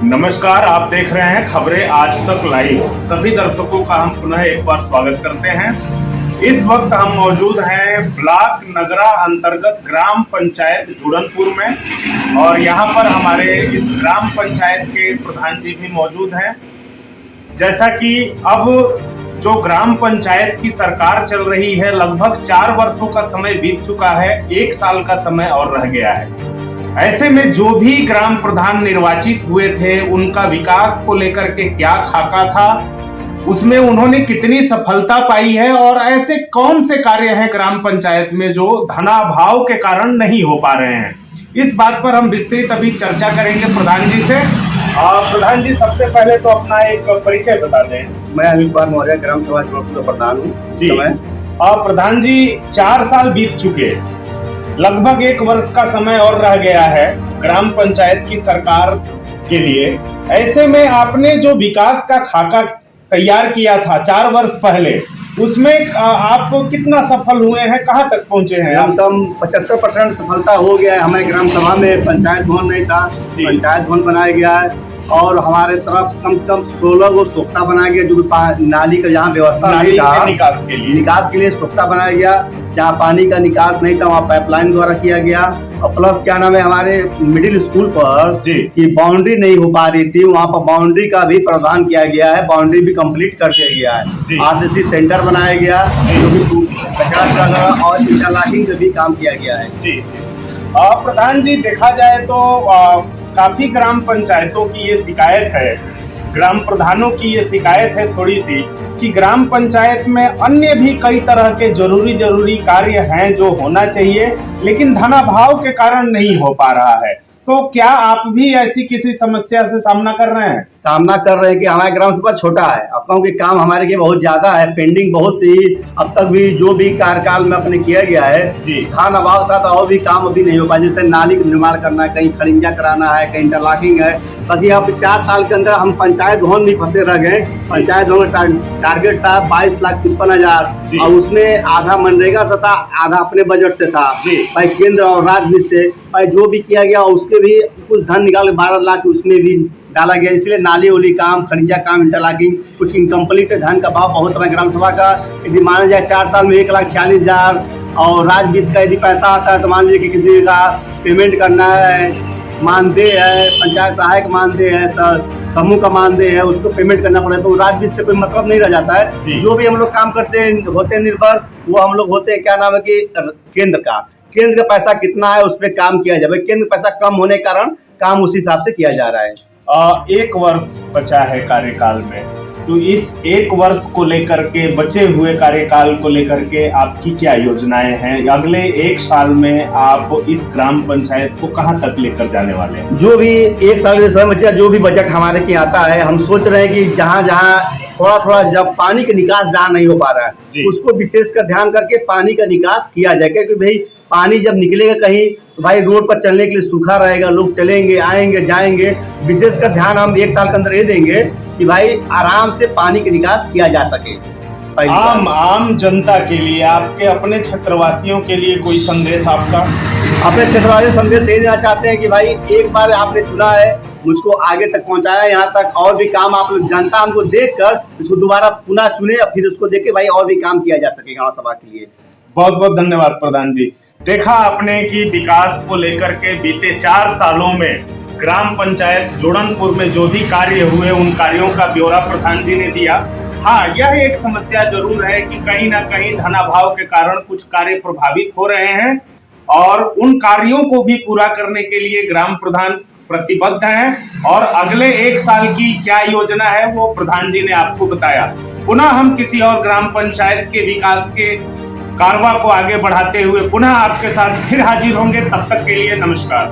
नमस्कार, आप देख रहे हैं खबरें आज तक लाइव। सभी दर्शकों का हम पुनः एक बार स्वागत करते हैं। इस वक्त हम मौजूद हैं ब्लॉक नगरा अंतर्गत ग्राम पंचायत जुड़नपुर में और यहाँ पर हमारे इस ग्राम पंचायत के प्रधान जी भी मौजूद हैं। जैसा कि अब जो ग्राम पंचायत की सरकार चल रही है, लगभग 4 वर्षों का समय बीत चुका है, 1 साल का समय और रह गया है। ऐसे में जो भी ग्राम प्रधान निर्वाचित हुए थे, उनका विकास को लेकर के क्या खाका था, उसमें उन्होंने कितनी सफलता पाई है और ऐसे कौन से कार्य हैं ग्राम पंचायत में जो धनाभाव के कारण नहीं हो पा रहे हैं, इस बात पर हम विस्तृत अभी चर्चा करेंगे प्रधान जी से। प्रधान जी, सबसे पहले तो अपना एक परिचय बता दें। मैं अनिल कुमार मौर्य ग्राम सभा जुड़नपुर का प्रधान हूँ जी। प्रधान जी, 4 साल बीत चुके, लगभग 1 वर्ष का समय और रह गया है ग्राम पंचायत की सरकार के लिए। ऐसे में आपने जो विकास का खाका तैयार किया था 4 वर्ष पहले, उसमें आप कितना सफल हुए हैं, कहाँ तक पहुंचे हैं? हम सब 75% सफलता हो गया है। हमारे ग्राम सभा में पंचायत भवन नहीं था, पंचायत भवन बनाया गया है और हमारे तरफ कम से कम 16 गो सोख्ता बनाया गया, जो नाली का जहाँ व्यवस्था नहीं था, निकास के लिए सोख्ता बनाया गया। जहाँ पानी का निकास नहीं था वहाँ पाइपलाइन द्वारा किया गया। और प्लस क्या नाम है, हमारे मिडिल स्कूल पर की बाउंड्री नहीं हो पा रही थी, वहाँ पर बाउंड्री का भी प्रावधान किया गया है, बाउंड्री भी कंप्लीट कर दिया गया है। आरसीसी सेंटर बनाया गया, जो भी कचरा और इंटरलॉकिंग का भी काम किया गया है। जी प्रधान जी, देखा जाए तो काफी ग्राम पंचायतों की ये शिकायत है, ग्राम प्रधानों की ये शिकायत है थोड़ी सी, कि ग्राम पंचायत में अन्य भी कई तरह के जरूरी कार्य हैं जो होना चाहिए, लेकिन धनाभाव के कारण नहीं हो पा रहा है। तो क्या आप भी ऐसी किसी समस्या से सामना कर रहे हैं? सामना कर रहे हैं कि हमारा ग्राम सभा छोटा है, अपनों के काम हमारे के बहुत ज्यादा है, पेंडिंग बहुत ही अब तक भी जो भी कार्यकाल में अपने किया गया है, धन अभाव साथ और भी काम अभी नहीं हो पाया। जैसे नाली का निर्माण करना है, कहीं खड़िंजा कराना है, कहीं इंटरलॉकिंग है। बाकी अब 4 साल के अंदर हम पंचायत भवन में फंसे रह गए। पंचायत भवन का टारगेट था 22,53,000 और उसमें आधा मनरेगा से था, आधा अपने बजट से था, भाई केंद्र और राज्य से भाई जो भी किया गया उसके भी कुछ धन निकाल 12 लाख उसमें भी डाला गया। इसलिए नाली उली काम, खड़िंजा काम, इंटरलॉकिंग कुछ इनकम्प्लीट धन का भाव बहुत है ग्राम सभा का। यदि माना जाए 4 साल में 1,46,000 और राज्य वित्त का यदि पैसा आता है तो मान लीजिए कि किसी का पेमेंट करना है, मानदेय है, पंचायत सहायक मानदेय है, समूह का मानदेय है, उसको पेमेंट करना पड़ेगा, तो राज्य वित्त से कोई मतलब नहीं रह जाता है। जो भी हम लोग काम करते हैं होते हैं निर्भर, वो हम लोग होते हैं क्या नाम है कि केंद्र का पैसा कितना है उस पर काम किया जाए। केंद्र पैसा कम होने के कारण काम उसी हिसाब से किया जा रहा है। 1 वर्ष बचा है कार्यकाल में, तो इस 1 वर्ष को लेकर के, बचे हुए कार्यकाल को लेकर के आपकी क्या योजनाएं हैं? अगले 1 साल में आप इस ग्राम पंचायत को कहां तक लेकर जाने वाले हैं? जो भी 1 साल के समय बचा, जो भी बजट हमारे के आता है, हम सोच रहे हैं कि जहाँ जहाँ थोड़ा जब पानी का निकास जहाँ नहीं हो पा रहा है उसको विशेष कर ध्यान करके पानी का निकास किया जाए। क्योंकि भाई पानी जब निकलेगा कहीं तो भाई रोड पर चलने के लिए सूखा रहेगा, लोग चलेंगे, आएंगे, जाएंगे। विशेष कर ध्यान हम 1 साल के अंदर ये देंगे कि भाई आराम से पानी का निकास किया जा सके। आम जनता के लिए, आपके अपने क्षेत्रवासियों के लिए कोई संदेश आपका? अपने क्षेत्रवासियों संदेश यही देना चाहते हैं कि भाई एक बार आपने चुना है, मुझको आगे तक पहुंचाया, यहाँ तक और भी काम आप लोग जनता हमको देखकर उसको दोबारा पुनः चुने और फिर उसको देख के भाई और भी काम किया जा सके गाँव सभा के लिए। बहुत बहुत धन्यवाद प्रधान जी। देखा आपने कि विकास को लेकर के बीते 4 सालों में ग्राम पंचायत जुड़नपुर में जो भी कार्य हुए, उन कार्यों का ब्यौरा प्रधान जी ने दिया। हाँ, यह एक समस्या जरूर है कि कहीं ना कहीं धनाभाव के कारण कुछ कार्य प्रभावित हो रहे हैं और उन कार्यों को भी पूरा करने के लिए ग्राम प्रधान प्रतिबद्ध हैं और अगले 1 साल की क्या योजना है वो प्रधान जी ने आपको बताया। पुनः हम किसी और ग्राम पंचायत के विकास के कारवा को आगे बढ़ाते हुए पुनः आपके साथ फिर हाजिर होंगे। तब तक के लिए नमस्कार।